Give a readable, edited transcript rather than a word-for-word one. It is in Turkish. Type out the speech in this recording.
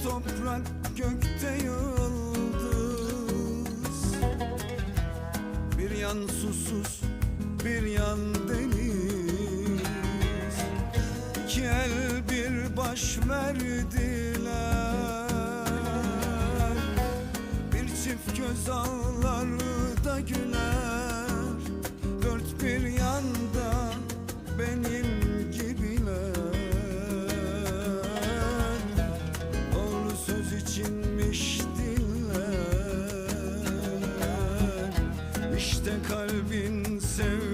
toprak, gökte yıldız. Bir yan susuz, bir yan deniz. İki el bir baş verdiler. Bir çift göz ağlar da güler. Dört bir yanda benim gibiler. Doğru söz içinmiş diller. İşte kalbin sevgisi.